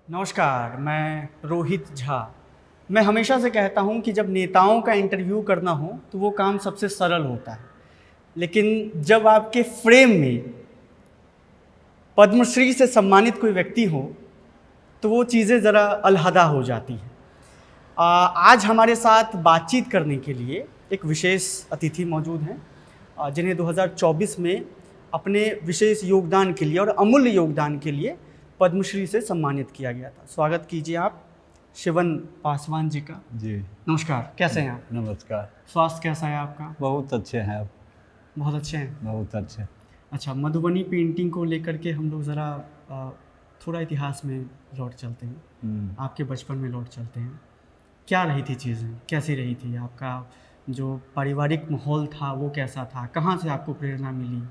नमस्कार, मैं रोहित झा। मैं हमेशा से कहता हूँ कि जब नेताओं का इंटरव्यू करना हो तो वो काम सबसे सरल होता है, लेकिन जब आपके फ्रेम में पद्मश्री से सम्मानित कोई व्यक्ति हो तो वो चीज़ें ज़रा अलहदा हो जाती हैं। आज हमारे साथ बातचीत करने के लिए एक विशेष अतिथि मौजूद हैं, जिन्हें 2024 में अपने विशेष योगदान के लिए और अमूल्य योगदान के लिए पद्मश्री से सम्मानित किया गया था। स्वागत कीजिए आप शिवन पासवान जी का। जी नमस्कार, कैसे हैं आप? नमस्कार। स्वास्थ्य कैसा है आपका? बहुत अच्छे हैं आप। बहुत अच्छे हैं। बहुत अच्छे। अच्छा, मधुबनी पेंटिंग को लेकर के हम लोग ज़रा थोड़ा इतिहास में लौट चलते हैं, आपके बचपन में लौट चलते हैं। क्या रही थी चीज़ें, कैसी रही थी? आपका जो पारिवारिक माहौल था वो कैसा था? कहाँ से आपको प्रेरणा मिली?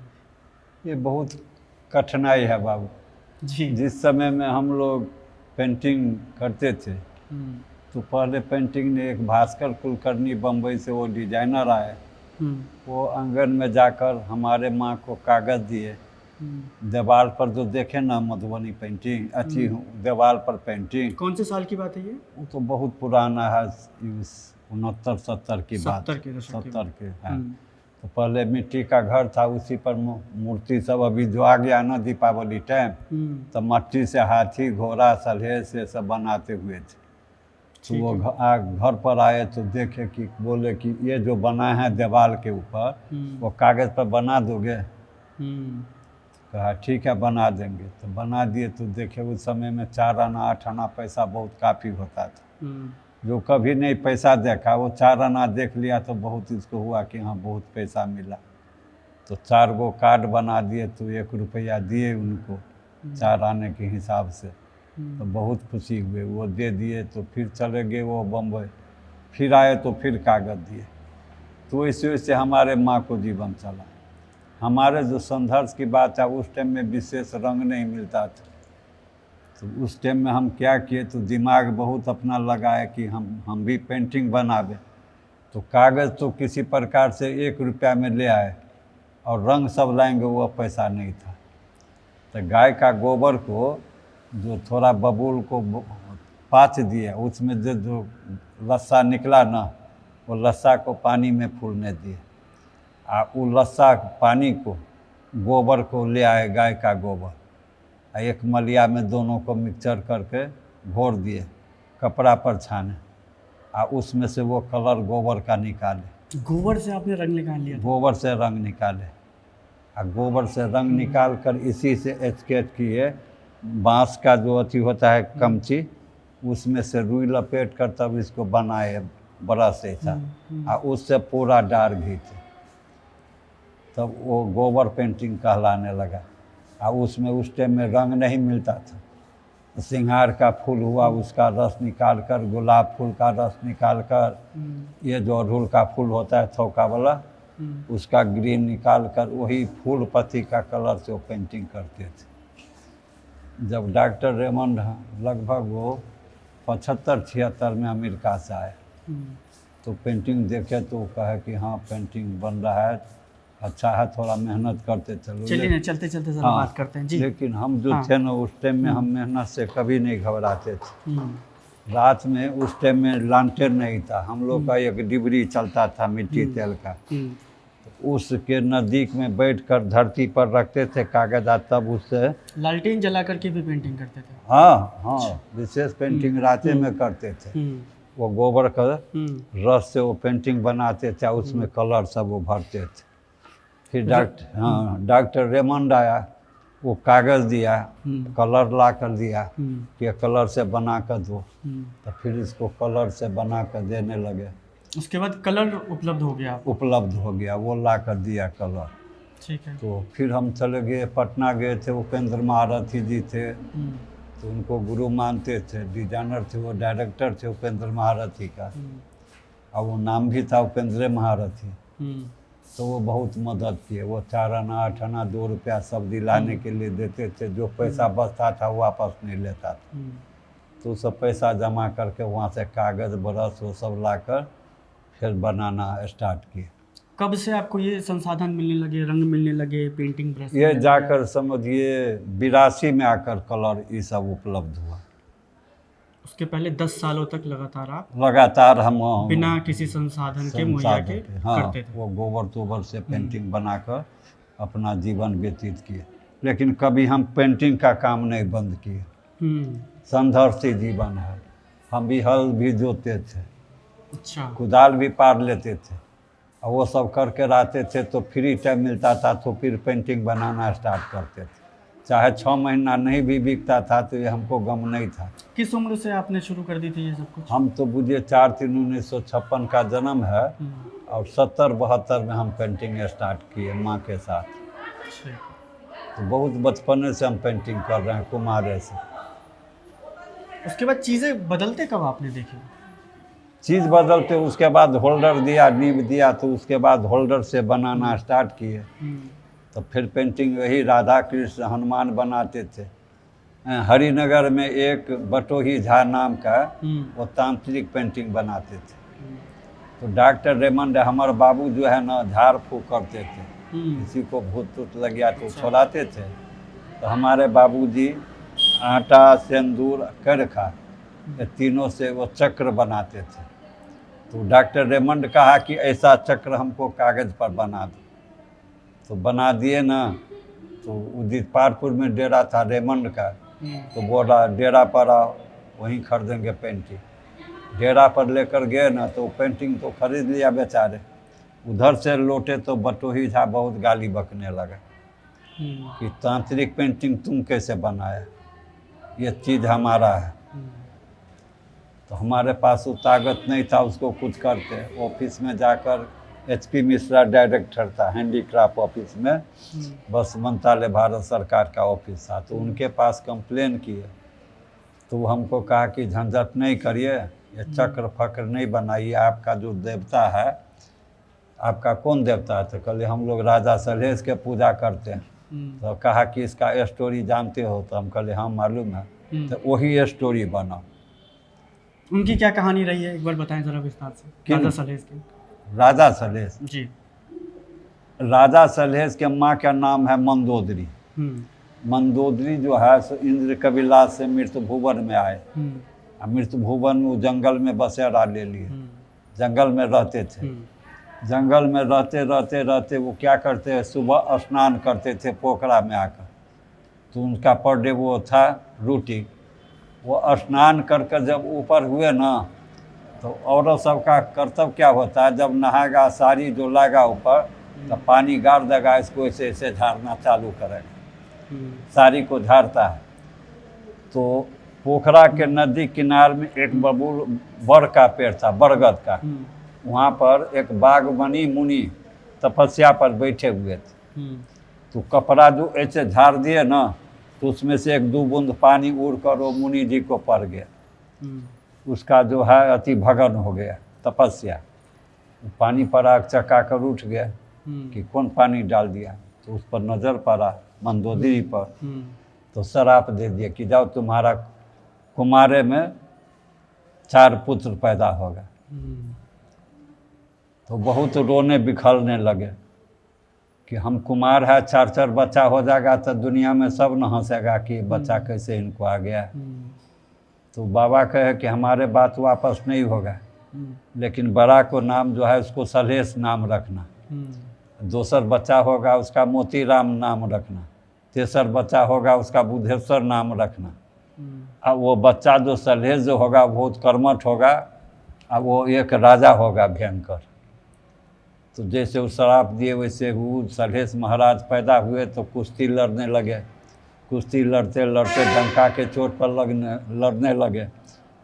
ये बहुत कठिनाई है बाबू जी। जिस समय में हम लोग पेंटिंग करते थे तो पहले पेंटिंग ने एक भास्कर कुलकर्णी बम्बई से वो डिजाइनर आए, वो आंगन में जाकर हमारे माँ को कागज़ दिए, दीवार पर जो देखे ना मधुबनी पेंटिंग अच्छी दीवार पर पेंटिंग। कौन से साल की बात है ये? वो तो बहुत पुराना है, 69-70 की बात। 70 के है। तो पहले मिट्टी का घर था, उसी पर मूर्ति सब अभी जो आ गया ना दीपावली टाइम, तो मट्टी से हाथी घोड़ा सलहे से सब बनाते हुए थे। तो वो घर पर आए तो देखे कि बोले कि ये जो बना है दीवार के ऊपर वो कागज़ पर बना दोगे? कहा ठीक है बना देंगे। तो बना दिए तो देखे उस समय में 4 आना 8 आना पैसा बहुत काफ़ी होता था। जो कभी नहीं पैसा देखा वो 4 आना देख लिया तो बहुत इसको हुआ कि हाँ बहुत पैसा मिला। तो 4 गो कार्ड बना दिए तो 1 रुपया दिए उनको 4 आने के हिसाब से, तो बहुत खुशी हुए। वो दे दिए तो फिर चले गए वो बम्बई, फिर आए तो फिर कागज़ दिए। तो इसी वजह से हमारे माँ को जीवन चला। हमारे जो संघर्ष की बात है उस टाइम में विशेष रंग नहीं मिलता था, तो उस टाइम में हम क्या किए तो दिमाग बहुत अपना लगाए कि हम भी पेंटिंग बनावे। तो कागज़ तो किसी प्रकार से 1 रुपया में ले आए और रंग सब लाएंगे वो पैसा नहीं था। तो गाय का गोबर को जो थोड़ा बबूल को पाँच दिए, उसमें जो लस्सा निकला ना वो लस्सा को पानी में फूलने दिए, वो लस्सा पानी को गोबर को ले आए, गाय का गोबर, एक मलिया में दोनों को मिक्सचर करके घोर दिए, कपड़ा पर छाने, उसमें से वो कलर गोबर का निकाले। गोबर से आपने रंग निकाल लिया? गोबर से रंग निकाले, गोबर से रंग निकाल कर इसी से स्केच किए। बांस का जो अथी होता है कमची, उसमें से रुई लपेट कर तब इसको बनाए ब्रश ऐसा, उससे पूरा डार घीचे, तब वो गोबर पेंटिंग कहलाने लगा। उसमें उस टाइम में रंग नहीं मिलता था। सिंगार का फूल हुआ उसका रस निकाल कर, गुलाब फूल का रस निकाल कर, ये जो अड़हुल का फूल होता है थोका वाला, उसका ग्रीन निकाल कर वही फूल पत्ती का कलर से वो पेंटिंग करते थे। जब डॉक्टर रेमंड लगभग वो 75-76 में अमेरिका से आए तो पेंटिंग देखे तो कहे कि हाँ पेंटिंग बन रहा है, अच्छा है, थोड़ा मेहनत करते चलो। चलिए ना, चलते चलते जरा बात करते हैं जी। लेकिन हम जो थे ना उस टाइम में हम मेहनत से कभी नहीं घबराते थे। रात में उस टाइम में लालटेन नहीं था, हम लोग का एक डिबरी चलता था मिट्टी तेल का, तो उसके नज़दीक में बैठकर धरती पर रखते थे कागज, तब उससे लालटेन जला करके भी पेंटिंग करते थे? हाँ, विशेष पेंटिंग रात में करते थे। वो गोबर का रस से वो पेंटिंग बनाते थे, उसमें कलर सब वो भरते थे। फिर डॉक्टर रेमंड आया, वो कागज़ दिया, कलर ला कर दिया कि कलर से बना कर दो, तो फिर इसको कलर से बना कर देने लगे। उसके बाद कलर उपलब्ध हो गया? उपलब्ध हो गया, वो ला कर दिया कलर। ठीक है। तो फिर हम चले गए, पटना गए थे, उपेंद्र महारथी जी थे, तो उनको गुरु मानते थे, डिजाइनर थे, वो डायरेक्टर थे उपेंद्र महारथी का, और वो नाम भी था उपेंद्र महारथी। तो वो बहुत मदद किए, वो 4 आना 8 आना 2 रुपया सब दिलाने के लिए देते थे, जो पैसा बचता था वो वापस नहीं लेता था। तो सब पैसा जमा करके वहाँ से कागज़ ब्रश वो सब लाकर फिर बनाना स्टार्ट किए। कब से आपको ये संसाधन मिलने लगे, रंग मिलने लगे, पेंटिंग ब्रश? ये जाकर समझिए 82 में आकर कलर ये सब उपलब्ध हुआ। उसके पहले 10 सालों तक लगातार आप लगातार हम बिना किसी संसाधन के मुहैया के हाँ करते थे। वो गोबर तोबर से पेंटिंग बनाकर अपना जीवन व्यतीत किए, लेकिन कभी हम पेंटिंग का काम नहीं बंद किए। संघर्षी जीवन है। हम भी हल भी जोतते थे, अच्छा, कुदाल भी पार लेते थे, और वो सब करके रहते थे तो फ्री टाइम मिलता था तो फिर पेंटिंग बनाना स्टार्ट करते थे। चाहे 6 महीना नहीं भी बिकता था तो ये हमको गम नहीं था। किस उम्र से आपने शुरू कर दी थी ये सब कुछ? हम तो बुझिए 4/3/1956 का जन्म है और 70-72 में हम पेंटिंग स्टार्ट किए माँ के साथ। अच्छा। तो बहुत बचपने से हम पेंटिंग कर रहे हैं, कुमारे से। उसके बाद चीज़ें बदलते कब आपने देखी? चीज़ बदलते उसके बाद होल्डर दिया, नींव दिया, तो उसके बाद होल्डर से बनाना स्टार्ट किए। तो फिर पेंटिंग वही राधा कृष्ण हनुमान बनाते थे। हरिनगर में एक बटोही झा नाम का वो तांत्रिक पेंटिंग बनाते थे। तो डॉक्टर रेमंड हमारे बाबू जो है ना झाड़ फूक करते थे, किसी को भूत तूत लग गया तो छोड़ाते थे। तो हमारे बाबूजी आटा, सिंदूर, करखा ये तीनों से वो चक्र बनाते थे। तो डॉक्टर रेमंड कहा कि ऐसा चक्र हमको कागज़ पर बना दो, तो बना दिए ना। तो उदित पारपुर में डेरा था रेमंड का, तो बोला डेरा पर आओ, वहीं खरीदेंगे पेंटिंग। डेरा पर लेकर गए ना तो पेंटिंग तो खरीद लिया बेचारे। उधर से लौटे तो बटोही झा बहुत गाली बकने लगा कि तांत्रिक पेंटिंग तुम कैसे बनाया, ये चीज़ हमारा है। तो हमारे पास वो ताकत नहीं था उसको कुछ करते। ऑफिस में जाकर HP मिश्रा डायरेक्टर था हैंडीक्राफ्ट ऑफिस में, बस मंत्रालय भारत सरकार का ऑफिस था। तो उनके पास कंप्लेन किए तो वो हमको कहा कि झंझट नहीं करिए, ये चक्र फक्र नहीं बनाइए, आपका जो देवता है, आपका कौन देवता है? तो कहले हम लोग राजा सलहेश के पूजा करते हैं। तो कहा कि इसका स्टोरी जानते हो? तो हम कहले हाँ मालूम है। तो वही स्टोरी बना। उनकी क्या कहानी रही है, एक बार बताएं जरा विस्तार से। राजा सलहेश की। राजा सलहेश जी। राजा सलहेश के माँ का नाम है मंदोदरी। मंदोदरी जो है सो इंद्र कविलास से मृत्यु भुवन में आए। मृत्यु भुवन में जंगल में बसेरा ले लिए, जंगल में रहते थे। जंगल में रहते रहते रहते वो क्या करते हैं, सुबह स्नान करते थे पोखरा में आकर। तो उनका पर डे वो था रूटीन। वो स्नान करके जब ऊपर हुए ना तो औरत सबका कर्तव्य क्या होता है, जब नहाएगा साड़ी जो लाएगा ऊपर तो पानी गाड़ देगा, इसको ऐसे ऐसे झाड़ना चालू करेगा, साड़ी को झाड़ता है। तो पोखरा के नदी किनार में एक बबूल बड़ का पेड़ था, बरगद का। वहाँ पर एक बागवानी मुनि तपस्या पर बैठे हुए थे। तो कपड़ा जो ऐसे झाड़ दिए ना तो उसमें से 1-2 बूंद पानी उड़कर वो मुनि जी को पड़ गया। उसका जो है अति भगन हो गया तपस्या। पानी पर आग चका कर उठ गया कि कौन पानी डाल दिया। तो उस पर नज़र पड़ा मंदोदरी पर, तो श्राप दे दिया कि जाओ तुम्हारा कुमारे में 4 पुत्र पैदा होगा। तो बहुत रोने बिखरने लगे कि हम कुमार है, 4 बच्चा हो जाएगा तो दुनिया में सब न हंसेगा कि बच्चा कैसे इनको आ गया। तो बाबा कहे कि हमारे बात वापस नहीं होगा, लेकिन बड़ा को नाम जो है उसको सलहेश नाम रखना, दूसर बच्चा होगा उसका मोतीराम नाम रखना, तेसर बच्चा होगा उसका बुद्धेश्वर नाम रखना। अब वो बच्चा जो सलहेश जो होगा बहुत कर्मठ होगा, अब वो एक राजा होगा भयंकर। तो जैसे वो श्राप दिए वैसे वो सलहेश महाराज पैदा हुए तो कुश्ती लड़ने लगे। कुश्ती लड़ते लड़ते डंका के चोट पर लड़ने लगे।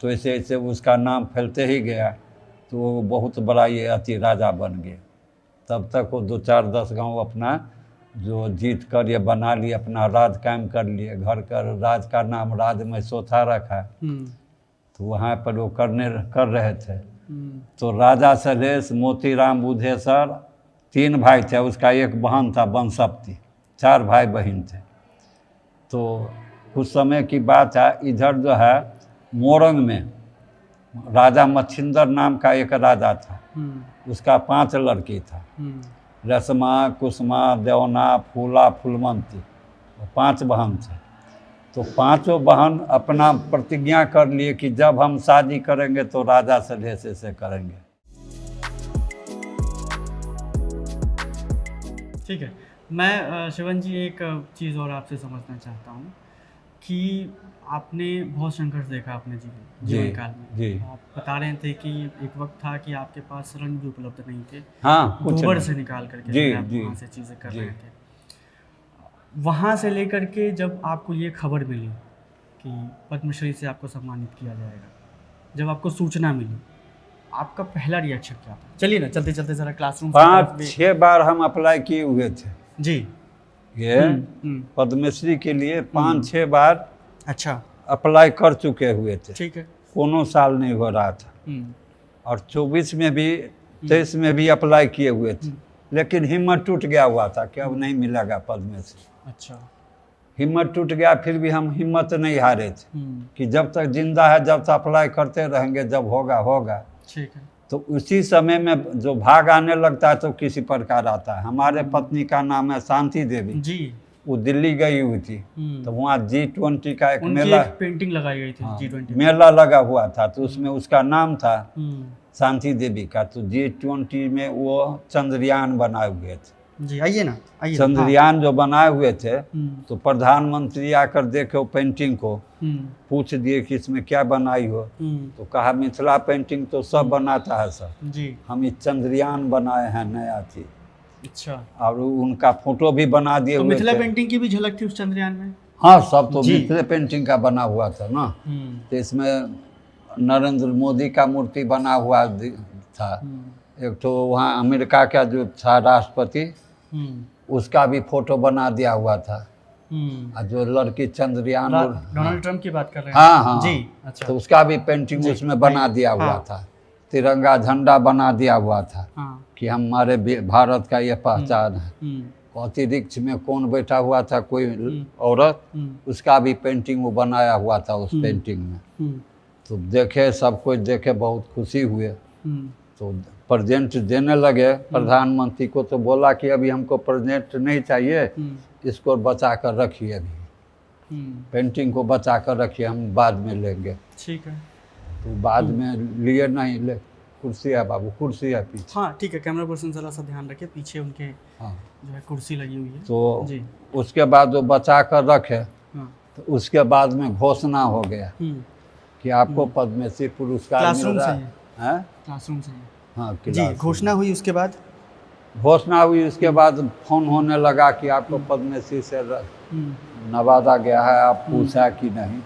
तो ऐसे ऐसे उसका नाम फैलते ही गया, तो वो बहुत बड़ा ये अति राजा बन गया। तब तक वो 2-4-10 गांव अपना जो जीत कर ये बना लिए, अपना राज कायम कर लिए। घर का राज का नाम राज में सोथा रखा। तो वहाँ पर वो कर रहे थे। तो राजा सलहेश, मोतीराम, बुद्धेश्वर 3 भाई थे, उसका एक बहन था बनसप्ती, 4 भाई बहन थे। तो कुछ समय की बात है, इधर जो है मोरंग में राजा मच्छिंदर नाम का एक राजा था, उसका 5 लड़की था। रसमा, कुसुमा, देवना, फूला, फूलमंती, 5 बहन थे। तो पांचों बहन अपना प्रतिज्ञा कर लिए कि जब हम शादी करेंगे तो राजा सलहेश से करेंगे। ठीक है। मैं शिवन जी एक चीज़ और आपसे समझना चाहता हूँ कि आपने बहुत संघर्ष देखा अपने जीवन काल में। जी। आप बता रहे थे कि एक वक्त था कि आपके पास रंग भी उपलब्ध नहीं थे, हाँ, कुछ गोबर नहीं। से निकाल करके जी, आप जी, वहाँ से चीज़ें कर जी। रहे थे। वहाँ से लेकर के जब आपको ये खबर मिली कि पद्मश्री से आपको सम्मानित किया जाएगा, जब आपको सूचना मिली, आपका पहला रिएक्शन क्या था? चलिए ना, चलते चलते ज़रा क्लासरूम 5-6 बार हम अप्लाई किए हुए थे जी। ये पद्मश्री के लिए। 5-6 बार अच्छा, अप्लाई कर चुके हुए थे, ठीक है। कोनो साल नहीं हो रहा था। और 24 में भी 23 में भी अप्लाई किए हुए थे, लेकिन हिम्मत टूट गया हुआ था कि अब नहीं मिलेगा पद्मश्री। अच्छा। हिम्मत टूट गया, फिर भी हम हिम्मत नहीं हारे थे कि जब तक जिंदा है जब तक अप्लाई करते रहेंगे, जब होगा होगा। ठीक है। तो उसी समय में जो भाग आने लगता है तो किसी प्रकार आता है। हमारे पत्नी का नाम है शांति देवी जी। वो दिल्ली गई हुई थी, तो वहाँ G20 का एक मेला, एक पेंटिंग लगाई गई थी। हाँ, G20 मेला लगा हुआ था, तो उसमें उसका नाम था शांति देवी का। तो G20 में वो चंद्रयान बनाए हुए थे। जी, आइए ना, आइए। चंद्रयान जो बनाए हुए थे, तो प्रधानमंत्री आकर देखे वो पेंटिंग को, पूछ दिए कि इसमें क्या बनाई हो, तो कहा मिथिला पेंटिंग तो सब बनाता है सर जी, हम इस चंद्रयान बनाए हैं नया चीज। अच्छा। और उनका फोटो भी बना दिए तो हुए मिथिला थे। पेंटिंग की भी झलक थी उस चंद्रयान में? हाँ, सब तो जी। मिथिला पेंटिंग का बना हुआ था ना। तो इसमें नरेंद्र मोदी का मूर्ति बना हुआ था। एक तो वहाँ अमेरिका का जो था राष्ट्रपति, उसका भी फोटो बना दिया हुआ था। और जो लड़की चंद्रयान, डोनाल्ड ट्रम्प की बात कर रहे हैं? हाँ हाँ जी, अच्छा। तो उसका भी पेंटिंग उसमें बना दिया हुआ था। तिरंगा झंडा बना दिया हुआ था कि हमारे भारत का ये पहचान है। अंतरिक्ष में कौन बैठा हुआ था, कोई औरत, उसका भी पेंटिंग वो बनाया हुआ था उस पेंटिंग में। तो देखे, सब कुछ देखे, बहुत खुशी हुए। तो प्रेजेंट देने लगे प्रधानमंत्री को, तो बोला कि अभी हमको प्रेजेंट नहीं चाहिए, इसको बचा कर रखिए, अभी पेंटिंग को बचा कर रखिए, हम बाद में लेंगे। ठीक है। तो बाद में लिए नहीं, ले कुर्सी है बाबू, कुर्सी है पीछे। हाँ ठीक है, कैमरा पर्सन जरा सा ध्यान रखे, पीछे उनके हाँ जो है कुर्सी लगी हुई है। तो जी। उसके बाद वो बचा कर रखे, हाँ। तो उसके बाद में घोषणा हो गया कि आपको पद्मश्री पुरस्कार मिल रहा है। क्लासरूम से हाँ, जी, घोषणा हुई। उसके बाद घोषणा हुई, उसके बाद फोन होने लगा कि आपको पद्मश्री से नवाजा गया है। आप पूछा कि नहीं?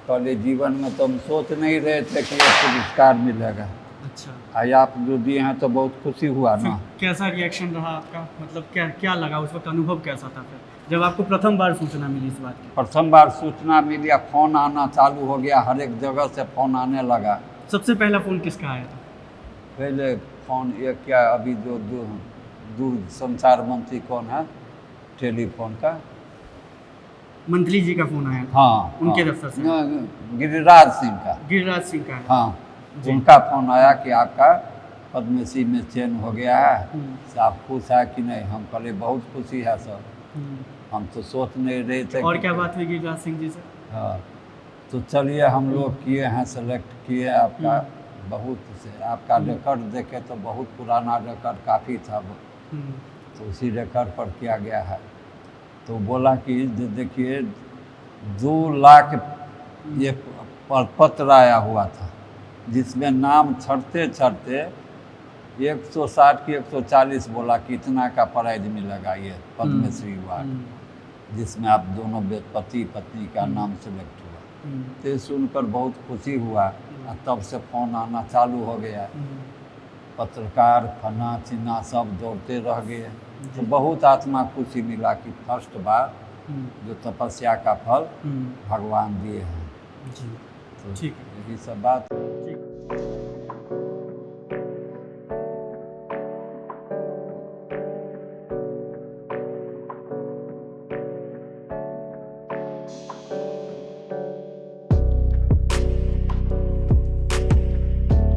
पहले जीवन में तो हम सोच नहीं रहे थे कि ये पुरस्कार मिलेगा। अच्छा। आज आप जो दिए हैं तो बहुत खुशी हुआ ना। कैसा रिएक्शन रहा आपका, मतलब क्या लगा उस वक्त, अनुभव कैसा था फिर जब आपको प्रथम बार सूचना मिली इस बात की? प्रथम बार सूचना मिली, फोन आना चालू हो गया, हर एक जगह से फोन आने लगा। सबसे पहला फ़ोन किसका आया था? पहले फोन ये क्या, अभी जो दूर संचार मंत्री कौन है, टेलीफोन का, मंत्री जी का फ़ोन आया था? हाँ, उनके हाँ, दफ्तर से? गिरिराज सिंह का। गिरिराज सिंह का? हाँ, उनका फोन आया कि आपका पद्मश्री में चयन हो गया है, तो आप खुश है कि नहीं? हम कहे बहुत खुशी है सर, हम तो सोच नहीं रहे थे। और क्या बात हुई गिरिराज सिंह जी से? हाँ, तो चलिए हम लोग किए हैं, सेलेक्ट किए आपका, बहुत से आपका रिकॉर्ड देखे तो बहुत पुराना रिकॉर्ड काफ़ी था, तो उसी रिकॉर्ड पर किया गया है। तो बोला कि देखिए 2 लाख ये पत्र आया हुआ था, जिसमें नाम छटते छटते 160 की 140 बोला कि इतना का प्राइज मिलेगा ये पद्मश्री अवार्ड, जिसमें आप दोनों पति पत्नी का नाम सेलेक्ट हुआ। तो सुनकर बहुत खुशी हुआ, तब से फ़ोन आना चालू हो गया। पत्रकार फना चिन्ना सब दौड़ते रह गए। तो बहुत आत्मा खुशी मिला कि फर्स्ट बार जो तपस्या का फल भगवान दिए हैं। जी, तो ठीक है, यही सब बात।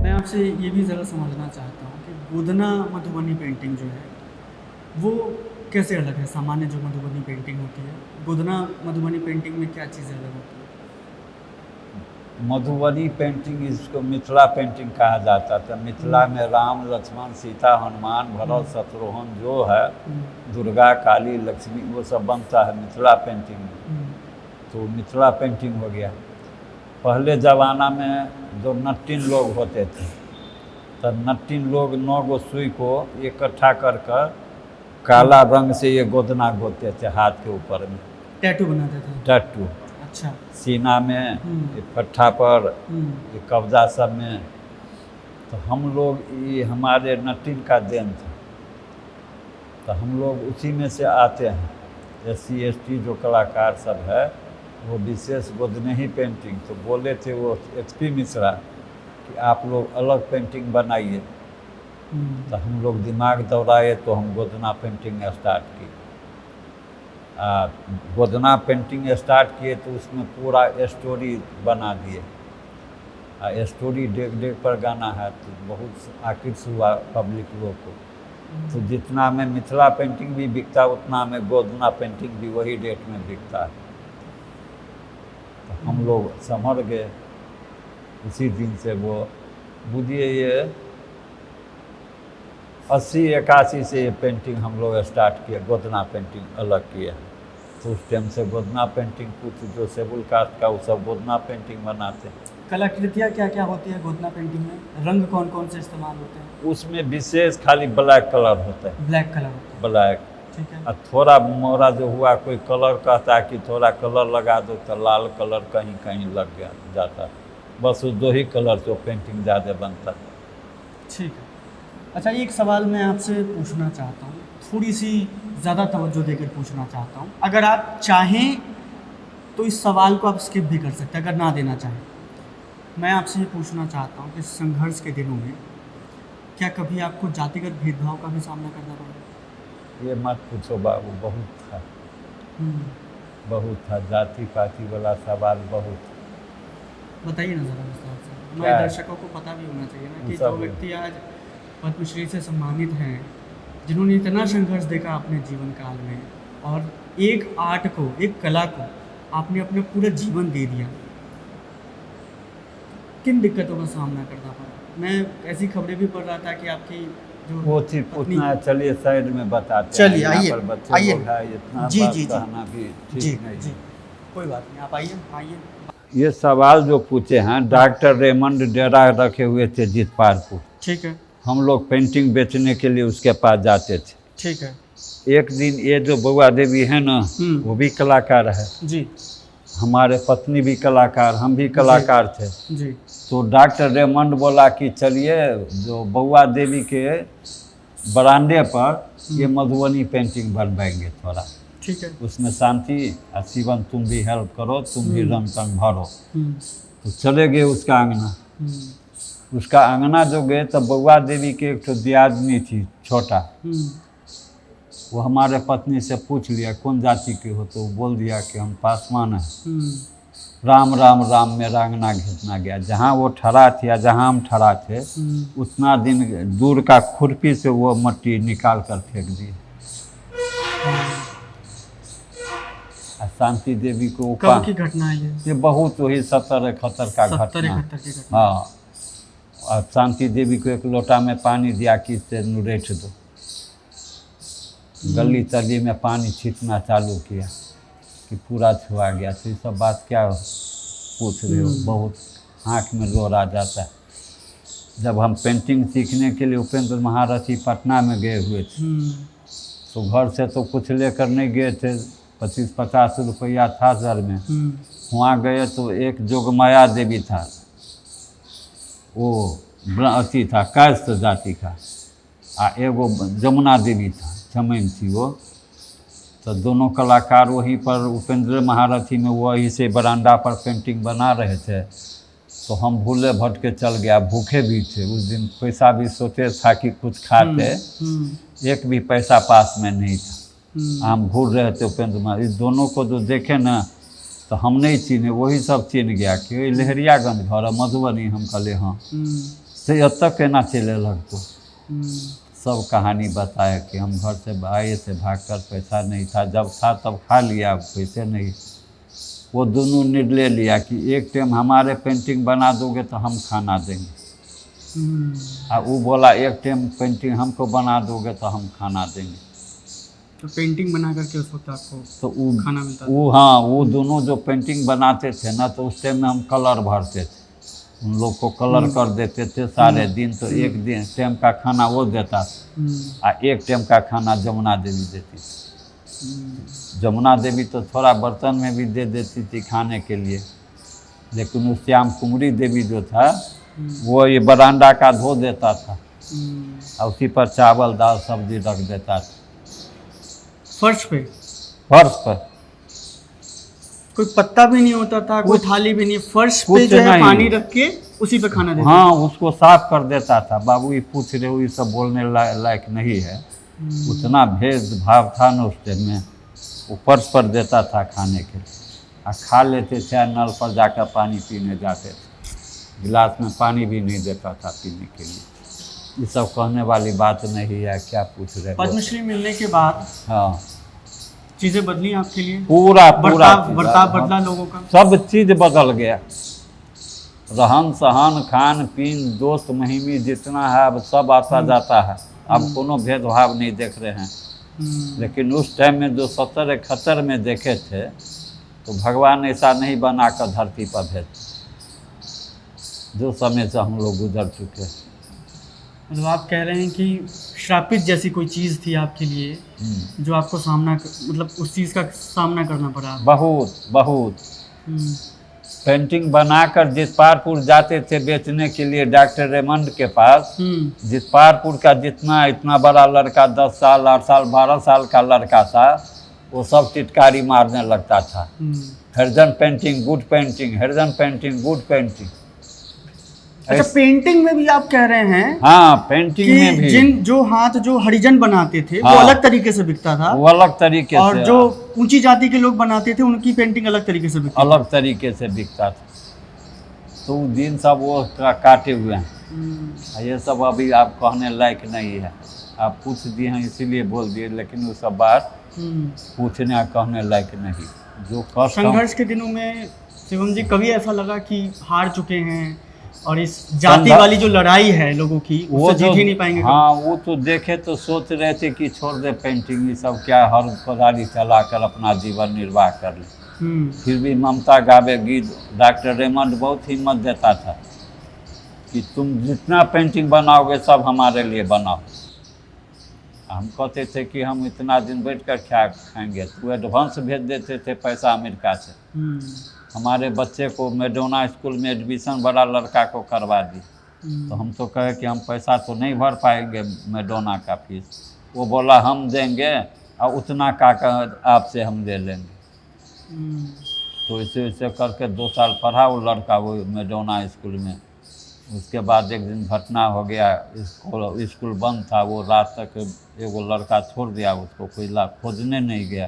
मैं आपसे ये भी ज़रा समझना चाहता हूँ कि गोधना मधुबनी पेंटिंग जो है वो कैसे अलग है सामान्य जो मधुबनी पेंटिंग होती है? गोदना मधुबनी पेंटिंग में क्या चीज़ें अलग होती है? मधुबनी पेंटिंग इसको मिथिला पेंटिंग कहा जाता था। मिथिला में राम लक्ष्मण सीता हनुमान भरत शत्रुघ्न जो है, दुर्गा काली लक्ष्मी, वो सब बनता है मिथिला पेंटिंग में। तो मिथिला पेंटिंग हो गया। पहले ज़माना में जो नट्टिन लोग होते थे, तो नट्टिन लोग 9 गो सुई को इकट्ठा कर कर काला रंग से ये गोदना गोदते थे हाथ के ऊपर में, टैटू बनाते थे। टैटू अच्छा। सीना में, ये पट्ठा पर, ये कब्जा सब में। तो हम लोग, ये हमारे नट्टिन का देन था, तो हम लोग उसी में से आते हैं। SC ST जो कलाकार सब है वो विशेष गोदने ही पेंटिंग। तो बोले थे वो HP मिश्रा कि आप लोग अलग पेंटिंग बनाइए। तो हम लोग दिमाग दौड़ाए तो हम गोदना पेंटिंग स्टार्ट की। गोदना पेंटिंग स्टार्ट किए तो उसमें पूरा स्टोरी बना दिए। स्टोरी देख देख पर गाना है तो बहुत आकृष्ट हुआ पब्लिक लोग को। तो जितना में मिथिला पेंटिंग भी बिकता उतना में गोदना पेंटिंग भी वही रेट में बिकता है। तो हम लोग संभल गए। उसी दिन से वो बुझिए ये 80-81 से ये पेंटिंग हम लोग स्टार्ट किए, गोदना पेंटिंग अलग किए। तो उस टाइम से गोदना पेंटिंग कुछ जो शेड्यूल कास्ट का वो सब गोदना पेंटिंग बनाते हैं। कलाकृतियाँ क्या क्या होती है गोदना पेंटिंग में? रंग कौन कौन से इस्तेमाल होते हैं? उसमें विशेष खाली ब्लैक कलर होता है। ब्लैक कलर होता है। ब्लैक, ठीक है। और थोड़ा मोरा जो हुआ, कोई कलर कहता है कि थोड़ा कलर लगा दो, तो लाल कलर कहीं कहीं लग गया जाता है। बस उस 2 ही कलर से पेंटिंग ज़्यादा बनता है। ठीक है। अच्छा, एक सवाल मैं आपसे पूछना चाहता हूँ, थोड़ी सी ज़्यादा तवज्जो देकर पूछना चाहता हूँ। अगर आप चाहें तो इस सवाल को आप स्किप भी कर सकते हैं, अगर ना देना चाहें। मैं आपसे ये पूछना चाहता हूँ कि संघर्ष के दिनों में क्या कभी आपको जातिगत भेदभाव का भी सामना करना पड़ा? ये मत पूछो बाबू, बहुत था, बहुत था। जाति पाति वाला सवाल बहुत। बताइए ना ज़रा विस्तार से, क्या हमारे है? दर्शकों को पता भी होना चाहिए ना कि सब जो व्यक्ति आज पद्मश्री से सम्मानित हैं, जिन्होंने इतना संघर्ष देखा अपने जीवन काल में, और एक आर्ट को, एक कला को आपने अपना पूरा जीवन दे दिया, किन दिक्कतों का सामना करना पड़ा? मैं ऐसी खबरें भी पढ़ रहा था कि आपकी जो वो चीज़ पूछना है, चलिए साइड में बताते हैं। चलिए, यहाँ आइए, पर बच्चे आइए। लोग हैं, इतना जी, बात जी, जी। कहना भी जी ठीक नहीं जी, है। कोई बात नहीं, आप आइए आइए। ये सवाल जो पूछे हैं, डॉक्टर रेमंड डेरा रखे हुए थे जितपारपुर। ठीक है। हम लोग पेंटिंग बेचने के लिए उसके पास जाते थे। ठीक है। एक दिन ये जो बउआ देवी है ना, वो भी कलाकार है, जी हमारे पत्नी भी कलाकार, हम भी कलाकार थे। जी। तो डॉक्टर रेमंड बोला कि चलिए जो बउआ देवी के बरामदे पर ये मधुबनी पेंटिंग बनवाएंगे थोड़ा। ठीक है। उसमें शांति और शिवन तुम भी हेल्प करो, तुम भी रंग तंग भरो। हम्म, तो चले गए उसका आंगना। हम्म, उसका आंगना जो गए तो बउआ देवी के एक तो दियादनी थी छोटा, वो हमारे पत्नी से पूछ लिया कौन जाति के हो, तो वो बोल दिया कि हम पासवान हैं। राम राम राम मेरा अंगना घिसना गया। जहाँ वो ठहरा थी या जहाँ हम ठहरा थे, उतना दिन दूर का खुरपी से वो मट्टी निकाल कर फेंक दिए। शांति देवी को कब की घटना है ये बहुत वही 70-71 का घटना। 70-71 की घटना। हाँ, और शांति देवी को एक लोटा में पानी दिया कि इससे नुरेठ दो। गली तली में पानी छींटना चालू किया कि पूरा छुआ गया। तो ये सब बात क्या पूछ रहे हो, बहुत आँख में लोर आ जाता है। जब हम पेंटिंग सीखने के लिए उपेंद्र महारथी पटना में गए हुए थे, तो घर से तो कुछ लेकर नहीं गए थे, 25-50 रुपया था सर में। वहाँ गए तो एक जोगमाया देवी था, वो अथी था कायस्थ जाति का, आ एगो जमुना देवी था, चमैन थी वो। तो दोनों कलाकार वहीं पर उपेंद्र महारथी में वहीं से बरामदा पर पेंटिंग बना रहे थे। तो हम भूले भटके चल गया, भूखे भी थे उस दिन, पैसा भी सोचे था कि कुछ खाते, एक भी पैसा पास में नहीं था। हम भूल रहे थे उपेंद्र महारथी। इस दोनों को जो देखे ना तो हम नहीं चीने, वही सब चीन गया कि लहरियागंज घर मधुबनी। हम कहले हाँ से अब तक केना चले लग तो सब कहानी बताया कि हम घर से आए थे भागकर, पैसा नहीं था, जब था तब खा लिया, अब पैसे नहीं। वो दोनों निर्णय लिया कि एक टाइम हमारे पेंटिंग बना दोगे तो हम खाना देंगे, और वो बोला एक टाइम पेंटिंग हमको बना दोगे तो हम खाना देंगे। तो पेंटिंग बना करके उस वक्त आपको तो वो खाना मिलता था? वो हाँ, वो दोनों जो पेंटिंग बनाते थे ना, तो उस टाइम में हम कलर भरते थे, उन लोग को कलर कर देते थे सारे दिन। तो एक दिन टाइम का खाना वो देता था, और एक टाइम का खाना जमुना देवी देती थी। जमुना देवी तो थोड़ा बर्तन में भी दे देती थी खाने के लिए, लेकिन वो श्याम कुमारी देवी जो था वो ये बरामदा का धो देता था, और उसी पर चावल दाल सब्जी रख देता था। फर्श पे? फर्श पर कोई पत्ता भी नहीं होता था, कोई थाली भी नहीं, फर्श पे कुछ जो है नहीं। पानी रख के उसी पे खाना देते? हाँ, उसको साफ कर देता था। बाबू ये पूछ रहे हो, ये सब बोलने लायक नहीं है। उतना भेदभाव था ना उस टाइम में। वो फर्श पर देता था खाने के लिए, और खा लेते थे, नल पर जाकर पानी पीने जाते थे, गिलास में पानी भी नहीं देता था पीने के लिए। ये सब कहने वाली बात नहीं है, क्या पूछ रहे हो। पद्मश्री मिलने के बाद हाँ, चीजें बदली आपके लिए? पूरा पूरा बर्ताव बदला लोगों का? सब चीज बदल गया। रहन सहन खान पीन दोस्त महिमी जितना है अब सब आता जाता है। अब कोनो भेदभाव नहीं देख रहे हैं। लेकिन उस टाइम में जो 70-71 में देखे थे, तो भगवान ऐसा नहीं बनाकर धरती पर भेजते, जो समय से हम लोग गुजर चुके। मतलब आप कह रहे हैं कि श्रापित जैसी कोई चीज़ थी आपके लिए, जो आपको मतलब उस चीज़ का सामना करना पड़ा? बहुत बहुत। पेंटिंग बनाकर जितपारपुर जाते थे बेचने के लिए डॉक्टर रेमंड के पास। जितपारपुर का जितना इतना बड़ा लड़का 10 साल 8 साल 12 साल का लड़का था, वो सब टिटकारी मारने लगता था। हरिजन पेंटिंग गुड पेंटिंग, हरिजन पेंटिंग गुड पेंटिंग। अच्छा, पेंटिंग में भी आप कह रहे हैं? हाँ, पेंटिंग में भी जो हाथ जो हरिजन बनाते थे, हाँ, वो अलग तरीके से बिकता था, वो अलग तरीके से। और जो ऊंची जाति के लोग बनाते थे उनकी पेंटिंग अलग तरीके से बिकती अलग तरीके से बिकता था। तो दिन सब वो काटे हुए हैं। ये सब अभी आप कहने लायक नहीं है। आप पूछ दिए हैं इसीलिए बोल दिए, लेकिन वो सब बात पूछने कहने लायक नहीं। जो कष्ट संघर्ष के दिनों में शिवम जी कभी ऐसा लगा कि हार चुके हैं और इस जाति वाली जो लड़ाई है लोगों की, उससे जीत ही नहीं पाएंगे? हाँ, वो तो देखे तो सोच रहे थे कि छोड़ दे पेंटिंग, ये सब क्या, हर पदारी चलाकर अपना जीवन निर्वाह कर ले। फिर भी ममता गावे गीत डॉक्टर रेमंड बहुत हिम्मत देता था कि तुम जितना पेंटिंग बनाओगे सब हमारे लिए बनाओ। हम कहते थे कि हम इतना दिन बैठ कर क्या खाएंगे, तो एडवांस भेज देते थे पैसा अमेरिका से। हमारे बच्चे को मैडोना स्कूल में एडमिशन बड़ा लड़का को करवा दी। तो हम तो कहे कि हम पैसा तो नहीं भर पाएंगे मैडोना का फीस। वो बोला हम देंगे और उतना का आपसे हम ले लेंगे। तो इसे वैसे करके 2 साल पढ़ा वो लड़का वो मैडोना स्कूल में। उसके बाद एक दिन घटना हो गया, स्कूल बंद था, वो रात तक एगो लड़का छोड़ दिया, उसको कोई खोजने नहीं गया।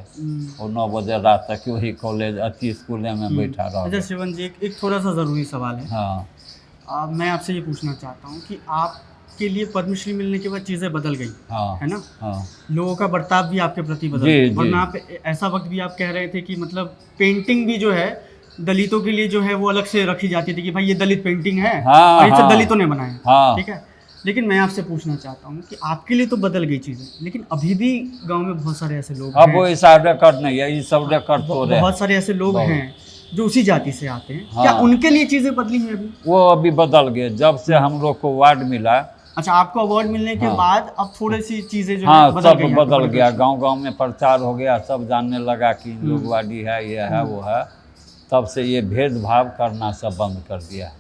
और 9 बजे रात तक वही कॉलेज अच्छी स्कूल में बैठा रहा। अच्छा शिवन जी, एक थोड़ा सा ज़रूरी सवाल है। हाँ, मैं आपसे ये पूछना चाहता हूँ कि आपके लिए पद्मश्री मिलने के बाद चीज़ें बदल गई, हाँ, है ना? हाँ, लोगों का बर्ताव भी आपके प्रति बदल गया। वरना आप ऐसा वक्त भी आप कह रहे थे कि मतलब पेंटिंग भी जो है दलितों के लिए जो है वो अलग से रखी जाती थी कि भाई ये दलित पेंटिंग है, हाँ, और ये सब हाँ, दलितों ने बनाया, हाँ। ठीक है। लेकिन मैं आपसे पूछना चाहता हूँ कि आपके लिए तो बदल गई चीज़ें, लेकिन अभी भी गांव में बहुत सारे ऐसे लोग अब वो ऐसा रिकॉर्ड नहीं है, ये सब रिकॉर्ड तो बहुत सारे ऐसे लोग हैं जो उसी जाति से आते हैं। हाँ। क्या उनके लिए चीज़ें बदली हैं अभी? वो अभी बदल गए जब से हम लोग को अवार्ड मिला। अच्छा, आपको अवार्ड मिलने के हाँ। बाद अब थोड़ी सी चीज़ें जो हाँ, है बदल सब गई हैं, बदल गया। गांव-गांव में प्रचार हो गया, सब जानने लगा कि लोग वादी है, ये है, वो है। तब से ये भेदभाव करना सब बंद कर दिया।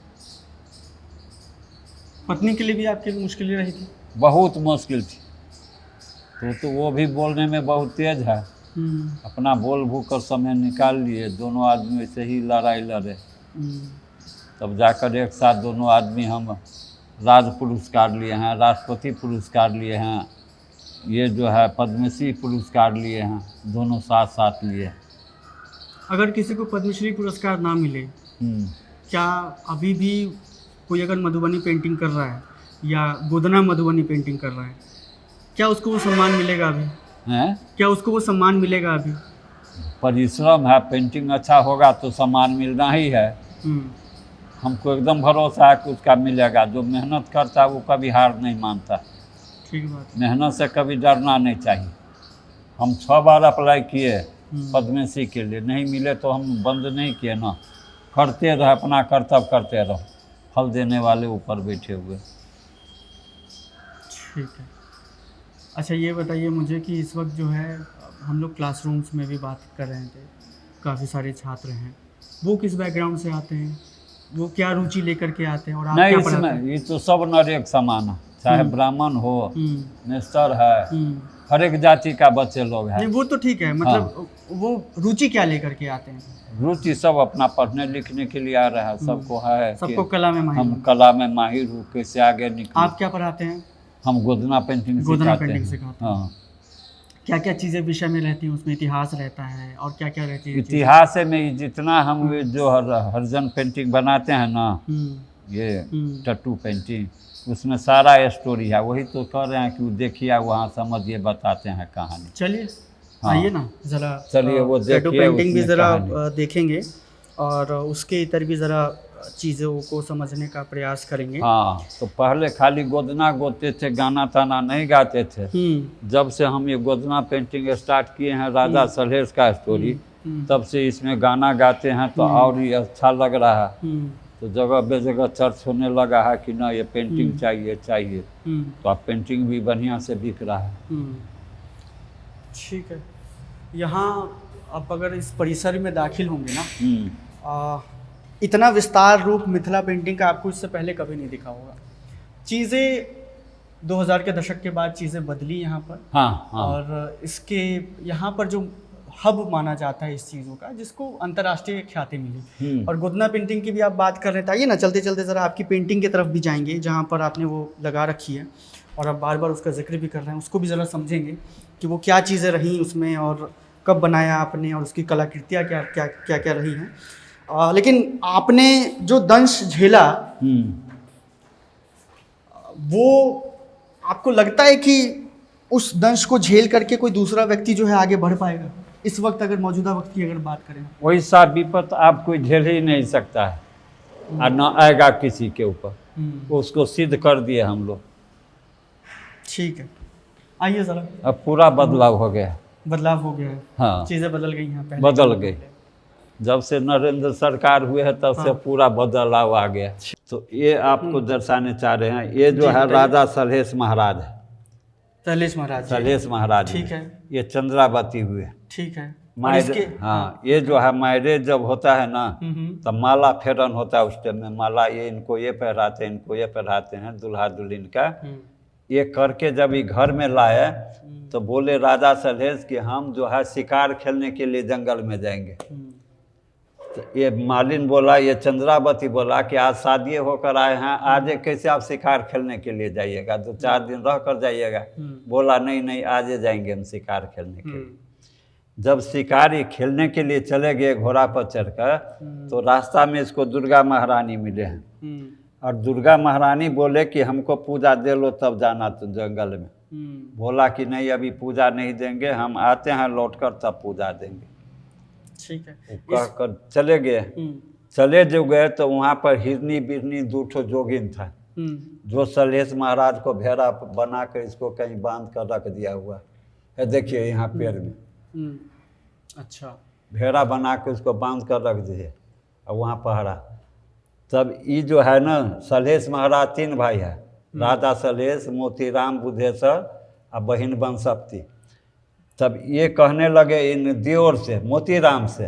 पत्नी के लिए भी आपके मुश्किलें रही थी? बहुत मुश्किल थी। तो वो भी बोलने में बहुत तेज है। अपना बोल भूल कर समय निकाल लिए। दोनों आदमी वैसे ही लड़ाई लड़े, तब जाकर एक साथ दोनों आदमी हम राज्य पुरस्कार लिए हैं, राष्ट्रपति पुरस्कार लिए हैं, ये जो है पद्मश्री पुरस्कार लिए हैं, दोनों साथ साथ लिए। अगर किसी को पद्मश्री पुरस्कार ना मिले, क्या अभी भी कोई अगर मधुबनी पेंटिंग कर रहा है या गोदना मधुबनी पेंटिंग कर रहा है, क्या उसको वो सम्मान मिलेगा अभी? हैं? क्या उसको वो सम्मान मिलेगा अभी? परिश्रम है, पेंटिंग अच्छा होगा तो सम्मान मिलना ही है। हम्म, हमको एकदम भरोसा है कि उसका मिलेगा। जो मेहनत करता है वो कभी हार नहीं मानता। ठीक बात है। मेहनत से कभी डरना नहीं चाहिए। हम 6 बार अप्लाई किए हम्म, पद्मश्री के लिए, नहीं मिले तो हम बंद नहीं किए ना, करते रहे, अपना कर्तव्य करते रहो। फल देने वाले ऊपर बैठे हुए। ठीक है। अच्छा ये बताइए मुझे कि इस वक्त जो है हम लोग क्लासरूम्स में भी बात कर रहे थे, काफ़ी सारे छात्र हैं, वो किस बैकग्राउंड से आते हैं, वो क्या रुचि लेकर के आते हैं और आप नहीं, क्या पढ़ाते हैं? इसमें ये तो सब नरेक समान है, चाहे ब्राह्मण हो, नेस्तर है, हम्म। हर एक जाति का बच्चे लोग हैं। नहीं वो तो ठीक है, मतलब वो रुचि क्या लेकर के आते हैं? रुचि सब अपना पढ़ने लिखने के लिए आ रहा है। सबको है सबको कि कला में माहिर हम हूँ। कला में माहिर हूँ, कैसे आगे निकले। आप क्या पढ़ाते हैं? हम गोदना पेंटिंग गोदना सिखाते पेंटिंग हैं। सिखाते हैं। हाँ, क्या क्या चीज़ें विषय में रहती हैं उसमें? इतिहास रहता है और क्या क्या रहती है चीज़ें? इतिहास में जितना हम जो हरिजन पेंटिंग बनाते हैं ना, ये टट्टू पेंटिंग, उसमें सारा स्टोरी है। वही तो कह रहे हैं कि देखिए वहाँ समझिए, बताते हैं कहानी। चलिए हाँ। आइए ना ज़रा, चलिए वो टैटू देखिए, पेंटिंग भी उसमें ज़रा कहानी। देखेंगे और उसके इतर भी ज़रा चीज़ों को समझने का प्रयास करेंगे। हाँ, तो पहले खाली गोदना गोदते थे, गाना ताना नहीं गाते थे। जब से हम ये गोदना पेंटिंग स्टार्ट किए हैं, राजा सलहेश का स्टोरी, तब से इसमें गाना गाते हैं तो और ही अच्छा लग रहा है। तो जगह बेजगह चर्च होने लगा है कि ना ये पेंटिंग चाहिए चाहिए, तो अब पेंटिंग भी बढ़िया से बिक रहा है। ठीक है। यहाँ आप अगर इस परिसर में दाखिल होंगे ना, इतना विस्तार रूप मिथिला पेंटिंग का आपको इससे पहले कभी नहीं दिखा होगा। चीज़ें 2000 के दशक के बाद चीज़ें बदली यहाँ पर। हाँ, हाँ। और इसके यहाँ पर जो हब माना जाता है इस चीज़ों का, जिसको अंतर्राष्ट्रीय ख्याति मिली। और गोदना पेंटिंग की भी आप बात कर रहे थे, आइए ना चलते चलते ज़रा आपकी पेंटिंग की तरफ भी जाएंगे जहाँ पर आपने वो लगा रखी है और आप बार बार उसका जिक्र भी कर रहे हैं, उसको भी ज़रा समझेंगे कि वो क्या चीज़ें रहीं उसमें और कब बनाया आपने और उसकी कलाकृतियाँ क्या क्या क्या क्या रही हैं। लेकिन आपने जो दंश झेला, वो आपको लगता है कि उस दंश को झेल करके कोई दूसरा व्यक्ति जो है आगे बढ़ पाएगा इस वक्त, अगर मौजूदा वक्त की अगर बात करें? वैसा विपत आप कोई झेल ही नहीं सकता है और न आएगा किसी के ऊपर। उसको सिद्ध कर दिए हम लोग। ठीक है, आइए ज़रा। अब पूरा बदलाव हो गया। बदलाव हो गया है। हाँ, चीज़ें बदल गई हैं, पहले बदल गई। जब से नरेंद्र सरकार हुए है तब से पूरा बदलाव आ गया। तो ये आपको दर्शाने चाह रहे हैं, ये जो है राजा सलहेश महाराज है। सलहेश महाराज। सलहेश महाराज, ठीक है। ये चंद्रावती हुए। ठीक है। मायरे, हाँ, ये जो है मायरे जब होता है ना, तब माला फेरन होता है। उस टाइम में माला ये इनको ये पहराते हैं, इनको ये पहराते हैं, दुल्हा दुल्हन का। ये करके जब ये घर में लाए तो बोले राजा सलहेश कि हम जो है शिकार खेलने के लिए जंगल में जाएंगे। तो ये मालिन बोला, ये चंद्रावती बोला कि आज शादी होकर आए हैं, आज कैसे आप शिकार खेलने के लिए जाइएगा, 2-4 दिन रह कर जाइएगा। बोला नहीं नहीं, आज जाएंगे हम शिकार खेलने के लिए। जब शिकारी खेलने के लिए चले गए घोड़ा पर चढ़कर, तो रास्ता में इसको दुर्गा महारानी मिले हैं। और दुर्गा महारानी बोले कि हमको पूजा दे लो तब जाना तो जंगल में। बोला कि नहीं, अभी पूजा नहीं देंगे, हम आते हैं लौट कर तब पूजा देंगे। ठीक है। कहकर चले गए। चले जो गए तो वहाँ पर हिरनी बिरनी 2 ठो जोगिन था, जो सलहेश महाराज को भेड़ा बना कर इसको कहीं बांध कर रख दिया हुआ है। देखिए यहाँ पैर में। अच्छा। भेड़ा बना के उसको बांध कर रख दिए और वहाँ पहरा। तब ये जो है ना, सलहेश महाराज 3 भाई है, राजा सलहेश, मोतीराम बुद्धेश्वर और बहिन बनसप्ती। तब ये कहने लगे इन दियोर से, मोतीराम से,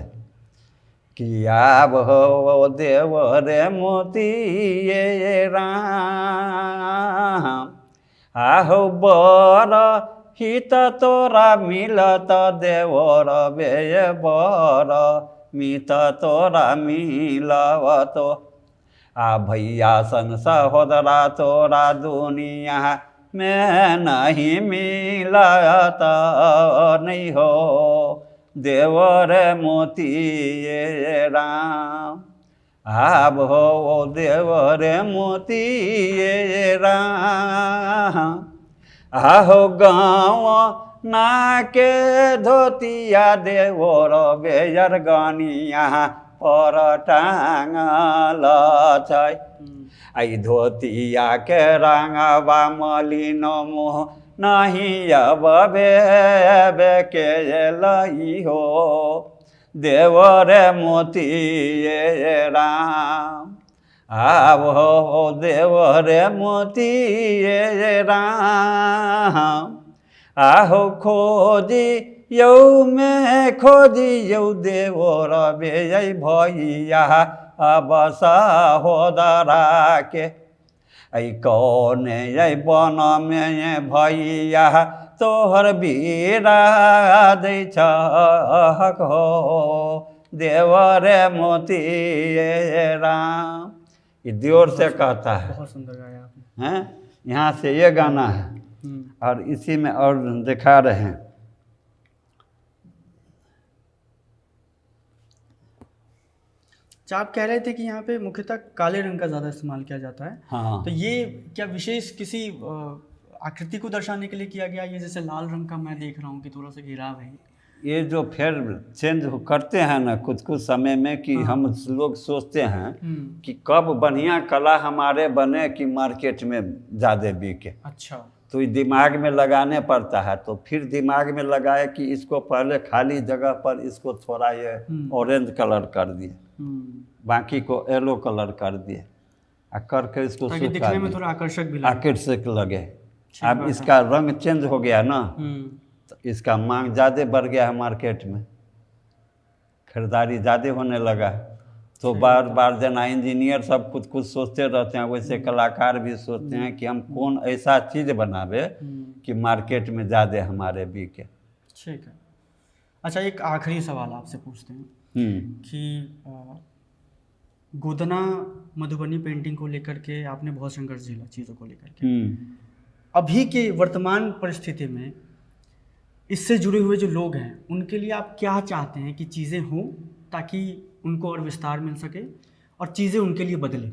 कि आब हो देव रे मोती ये राम, आहो बर हित तोरा मिलत देवर बे बर मित तोरा मिलवतो। आ भैया सन सहोदरा तोरा दुनिया में नहीं मिलत नहीं हो, देवर मोती ये राम, आब हो देवर मोती ये राम, आहो गाँव ना के धोतिया देवोर बेयर गनिया पर टांगल छै। आई धोतिया के रंगवा मलिन मुँह नहीं अब बे के लई हो देवर मोती राम। आवो देवर मोती राम। आहो खोजी यौ में खोजी यौ देवर बे भैया अब सहोदरा के। ऐ कौन ऐ बन में भैया तोहर बीरा दै छक हो देवर मोती राम। ये दियोर से कहता है। बहुत सुंदर गाया आपने। हैं यहाँ से ये गाना है और इसी में और दिखा रहे हैं। अच्छा, आप कह रहे थे कि यहाँ पे मुख्यतः काले रंग का ज़्यादा इस्तेमाल किया जाता है। हाँ तो ये क्या विशेष किसी आकृति को दर्शाने के लिए किया गया? ये जैसे लाल रंग का मैं देख रहा हूँ कि थोड़ा सा घेराव है। ये जो फिर चेंज करते हैं ना कुछ कुछ समय में कि हम लोग सोचते हैं कि कब बढ़िया कला हमारे बने कि मार्केट में ज़्यादा बिके। अच्छा। तो ये दिमाग में लगाने पड़ता है। तो फिर दिमाग में लगाए कि इसको पहले खाली जगह पर इसको थोड़ा ये ऑरेंज कलर कर दिए, बाकी को येलो कलर कर दिए और करके इसको ताकि दिखने में थोड़ा आकर्षक भी लगे। आकर्षक लगे। अब इसका रंग चेंज हो गया ना तो इसका मांग ज़्यादा बढ़ गया है मार्केट में, खरीदारी ज़्यादा होने लगा। तो बार बार जना इंजीनियर सब कुछ कुछ सोचते रहते हैं, वैसे कलाकार भी सोचते हैं कि हम कौन ऐसा चीज़ बनावे कि मार्केट में ज़्यादा हमारे बिके। ठीक है। अच्छा, एक आखिरी सवाल आपसे पूछते हैं कि गोदना मधुबनी पेंटिंग को लेकर के आपने बहुत संघर्ष झेला चीज़ों को लेकर के। अभी के वर्तमान परिस्थिति में इससे जुड़े हुए जो लोग हैं उनके लिए आप क्या चाहते हैं कि चीज़ें हों ताकि उनको और विस्तार मिल सके और चीज़ें उनके लिए बदलें?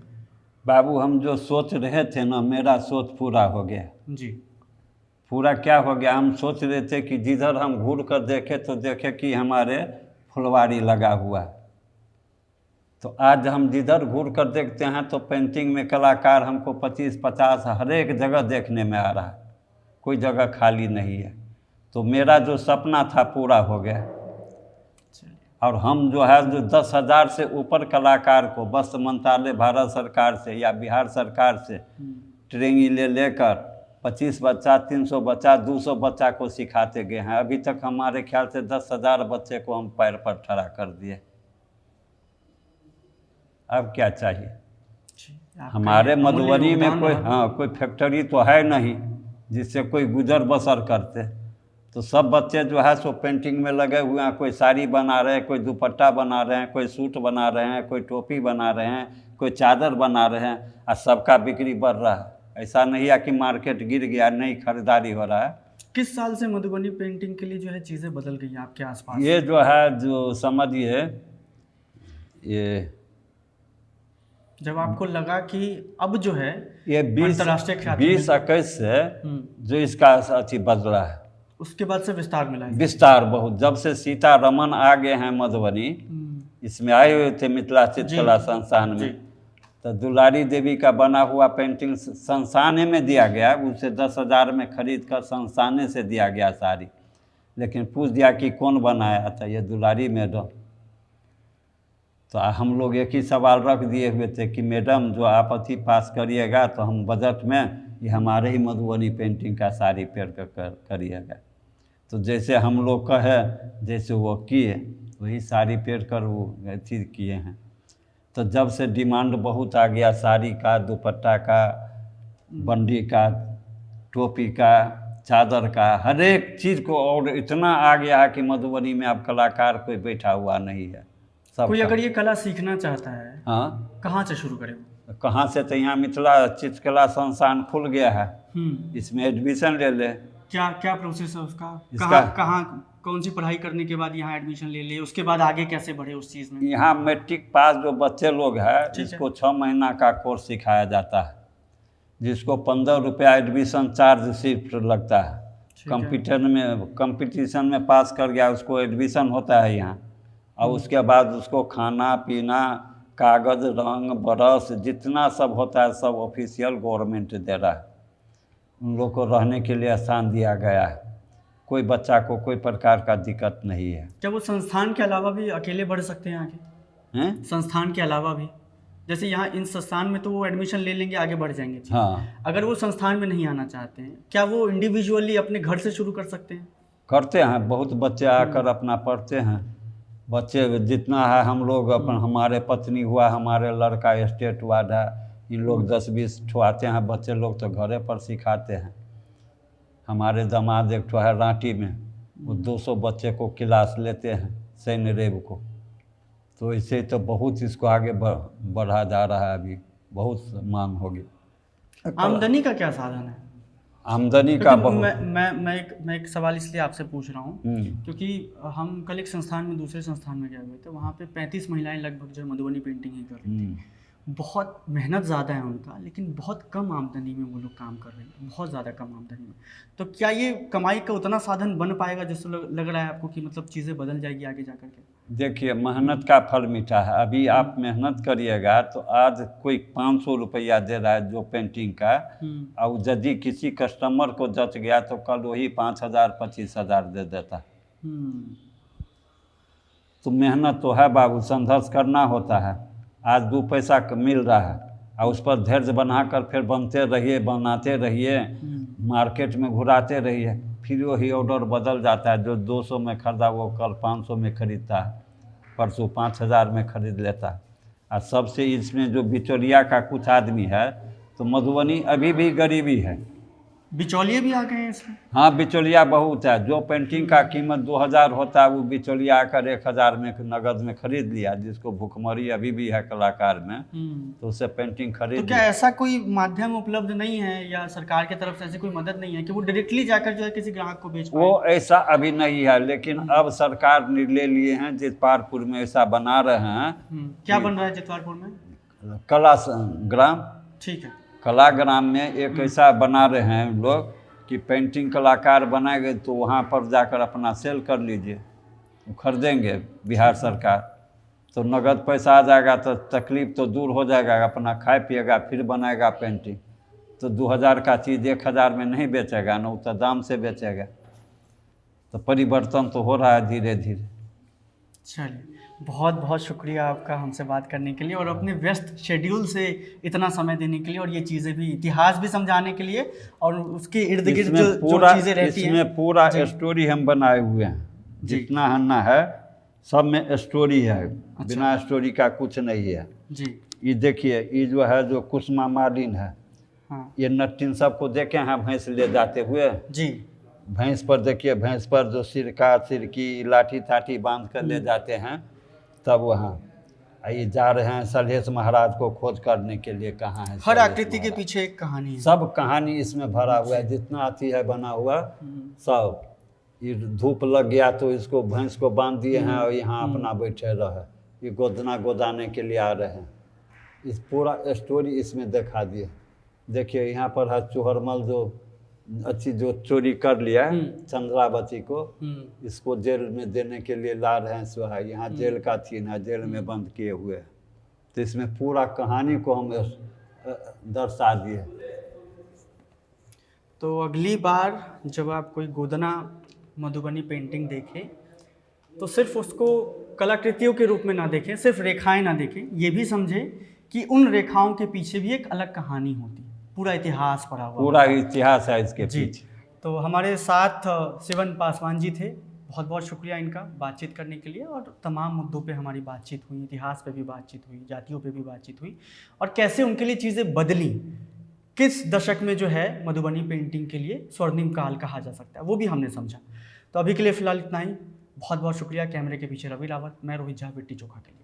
बाबू हम जो सोच रहे थे ना, मेरा सोच पूरा हो गया जी। पूरा क्या हो गया? हम सोच रहे थे कि जिधर हम घूर कर देखे तो देखे कि हमारे फुलवारी लगा हुआ है। तो आज हम जिधर घूर कर देखते हैं तो पेंटिंग में कलाकार हमको 25-50 हर एक जगह देखने में आ रहा है, कोई जगह खाली नहीं है। तो मेरा जो सपना था पूरा हो गया। और हम जो है जो 10,000 से ऊपर कलाकार को वस्त्र मंत्रालय भारत सरकार से या बिहार सरकार से ट्रेनिंग लेकर 25 बच्चा, 300 बच्चा, 200 बच्चा को सिखाते गए हैं। अभी तक हमारे ख्याल से 10,000 बच्चे को हम पैर पर खड़ा कर दिए। अब क्या चाहिए? हमारे मधुबनी में कोई फैक्ट्री तो है नहीं जिससे कोई गुजर बसर करते। तो सब बच्चे जो है सो पेंटिंग में लगे हुए हैं। कोई साड़ी बना रहे हैं, कोई दुपट्टा बना रहे हैं, कोई सूट बना रहे हैं, कोई टोपी बना रहे हैं, कोई चादर बना रहे हैं और सबका बिक्री बढ़ रहा है। ऐसा नहीं है कि मार्केट गिर गया, नहीं खरीदारी हो रहा है। किस साल से मधुबनी पेंटिंग के लिए जो है चीज़ें बदल गई हैं आपके आसपास? ये जो है जो समझिए, ये जब आपको लगा कि अब जो है ये 20-21 से जो इसका अथी बदला है, उसके बाद से विस्तार मिला है। विस्तार बहुत, जब से सीतारमन आ गए हैं मधुबनी, इसमें आए हुए थे मिथिला चित्रकला संस्थान में, तो दुलारी देवी का बना हुआ पेंटिंग संस्थान में दिया गया। उसे 10,000 में खरीद कर संस्थान से दिया गया साड़ी। लेकिन पूछ दिया कि कौन बनाया था, ये दुलारी मैडम। तो हम लोग एक ही सवाल रख दिए हुए थे कि मैडम जो आप अथी पास करिएगा तो हम बजट में ये हमारे ही मधुबनी पेंटिंग का साड़ी पेड़ करिएगा। तो जैसे हम लोग कहे जैसे वो किए वही साड़ी पेड़ कर वो अथी किए हैं। तो जब से डिमांड बहुत आ गया साड़ी का, दुपट्टा का, बंडी का, टोपी का, चादर का, हर एक चीज़ को, और इतना आ गया है कि मधुबनी में अब कलाकार कोई बैठा हुआ नहीं है। सब कोई अगर ये कला सीखना चाहता है, हाँ, कहाँ से शुरू करे? कहाँ से? तो यहाँ मिथिला चित्रकला संस्थान खुल गया है, इसमें एडमिशन ले ले। क्या क्या प्रोसेस है उसका? कहाँ कौन सी पढ़ाई करने के बाद यहाँ एडमिशन ले ले, उसके बाद आगे कैसे बढ़े उस चीज़ में? यहाँ मैट्रिक पास जो बच्चे लोग हैं इसको 6 महीना का कोर्स सिखाया जाता है। जिसको 15 रुपया एडमिशन चार्ज सिर्फ लगता है। ठीक है। कंपटीशन में पास कर गया उसको एडमिशन होता है यहाँ, और उसके बाद उसको खाना पीना, कागज़, रंग, ब्रश, जितना सब होता है सब ऑफिशियल गवर्नमेंट दे रहा है। उन लोग को रहने के लिए स्थान दिया गया है, कोई बच्चा को कोई प्रकार का दिक्कत नहीं है। क्या वो संस्थान के अलावा भी अकेले बढ़ सकते हैं आगे? हैं? संस्थान के अलावा भी, जैसे यहाँ इन संस्थान में तो वो एडमिशन ले लेंगे, आगे बढ़ जाएंगे। हाँ, अगर वो संस्थान में नहीं आना चाहते हैं, क्या वो इंडिविजुअली अपने घर से शुरू कर सकते हैं? करते हैं, बहुत बच्चे आकर अपना पढ़ते हैं। बच्चे जितना है हम लोग अपन, हमारे पत्नी हुआ, हमारे लड़का स्टेट वार्ड है, इन लोग 10-20 ठो आते हैं बच्चे लोग, तो घरे पर सिखाते हैं। हमारे दामाद एक ठो है रांटी में, वो 200 बच्चे को क्लास लेते हैं शनि रवि को। तो इससे तो बहुत इसको आगे बढ़ा जा रहा है, अभी बहुत मांग होगी। आमदनी का क्या साधन है? आमदनी का बहुत मैं एक सवाल इसलिए आपसे पूछ रहा हूँ क्योंकि हम कल एक संस्थान में, दूसरे संस्थान में गए हुए थे, वहाँ पे 35 महिलाएं लगभग जो मधुबनी पेंटिंग ही कर रही थी। बहुत मेहनत ज़्यादा है उनका, लेकिन बहुत कम आमदनी में वो लोग काम कर रहे हैं, बहुत ज़्यादा कम आमदनी में। तो क्या ये कमाई का उतना साधन बन पाएगा जिससे लग रहा है आपको कि मतलब चीज़ें बदल जाएगी आगे जा कर के? देखिए, मेहनत का फल मीठा है। अभी आप मेहनत करिएगा तो आज कोई 500 रुपया दे रहा है जो पेंटिंग का, और यदि किसी कस्टमर को जच गया तो कल वही 5,000 25,000 दे देता है। तो मेहनत तो है बाबू, संघर्ष करना होता है। आज 2 पैसा मिल रहा है और उस पर धैर्य बनाकर फिर बनते रहिए, बनाते रहिए, मार्केट में घुराते रहिए, फिर वही ऑर्डर बदल जाता है। जो 200 में खरीदा वो कल 500 में खरीदता है, परसों 5,000 में खरीद लेता है। और सबसे इसमें जो बिचौलिया का कुछ आदमी है, तो मधुबनी अभी भी गरीबी है। बिचौलिए भी आ गए हैं इसमें? हाँ, बिचौलिया बहुत है। जो पेंटिंग का कीमत 2,000 होता है वो बिचौलिया आकर 1,000 में नगद में खरीद लिया। जिसको भूखमरी अभी भी है कलाकार में, तो उससे पेंटिंग खरीद। तो क्या ऐसा कोई माध्यम उपलब्ध नहीं है या सरकार की तरफ से ऐसी कोई मदद नहीं है कि वो डायरेक्टली जाकर जो है किसी ग्राहक को बेच पाए? वो ऐसा अभी नहीं है, लेकिन अब सरकार निर्णय लिए हैं, जितवारपुर में ऐसा बना रहे हैं। क्या बन रहा है जितवारपुर में? कला ग्राम। ठीक है। कला ग्राम में एक ऐसा बना रहे हैं लोग कि पेंटिंग कलाकार बनाएंगे तो वहाँ पर जाकर अपना सेल कर लीजिए, खरीदेंगे बिहार सरकार, तो नगद पैसा आ जाएगा, तो तकलीफ तो दूर हो जाएगा। अपना खाए पिएगा, फिर बनाएगा पेंटिंग। तो 2,000 का चीज़ 1,000 में नहीं बेचेगा ना, उतना दाम से बेचेगा। तो परिवर्तन तो हो रहा है धीरे धीरे। चलिए, बहुत बहुत शुक्रिया आपका हमसे बात करने के लिए और अपने व्यस्त शेड्यूल से इतना समय देने के लिए, और ये चीज़ें भी, इतिहास भी समझाने के लिए, और उसके इर्द गिर्द जो चीज़ें रहती हैं, इसमें पूरा स्टोरी हम बनाए हुए हैं। जितना हन्ना है सब में स्टोरी है। अच्छा। बिना स्टोरी का कुछ नहीं है जी। ये देखिए, ये जो है जो कुसुमा मालिन है, हाँ। ये नट्टिन सबको देखे हैं भैंस ले जाते हुए जी। भैंस पर देखिए, भैंस पर जो सिरका सिरकी लाठी थाठी बांध कर ले जाते हैं, तब वहाँ ये जा रहे हैं सलहेश महाराज को खोज करने के लिए। कहाँ है? हर आकृति के पीछे एक कहानी है। सब कहानी इसमें भरा हुआ है, जितना अथी है बना हुआ सब। ये धूप लग गया तो इसको भैंस को बांध दिए हैं और यहाँ अपना बैठे रहे, ये गोदना गोदाने के लिए आ रहे हैं। इस पूरा स्टोरी इसमें दिखा दिए। देखिए यहाँ पर है चोहरमल जो अच्छी जो चोरी कर लिया चंद्रावती को, इसको जेल में देने के लिए ला रहे हैं सुहा। यहाँ जेल का थीन है, जेल में बंद किए हुए। तो इसमें पूरा कहानी को हम दर्शा दिए। तो अगली बार जब आप कोई गोदना मधुबनी पेंटिंग देखें तो सिर्फ उसको कलाकृतियों के रूप में ना देखें, सिर्फ रेखाएं ना देखें, ये भी समझें कि उन रेखाओं के पीछे भी एक अलग कहानी होती है, पूरा इतिहास पड़ा हुआ, पूरा इतिहास है इसके पीछे। तो हमारे साथ शिवन पासवान जी थे, बहुत बहुत शुक्रिया इनका बातचीत करने के लिए, और तमाम मुद्दों पे हमारी बातचीत हुई, इतिहास पे भी बातचीत हुई, जातियों पे भी बातचीत हुई, और कैसे उनके लिए चीज़ें बदली, किस दशक में जो है मधुबनी पेंटिंग के लिए स्वर्णिम काल कहा जा सकता है, वो भी हमने समझा। तो अभी के लिए फ़िलहाल इतना ही। बहुत बहुत शुक्रिया। कैमरे के पीछे रवि रावत, मैं रोहित झा, बिट्टी चोखा के लिए।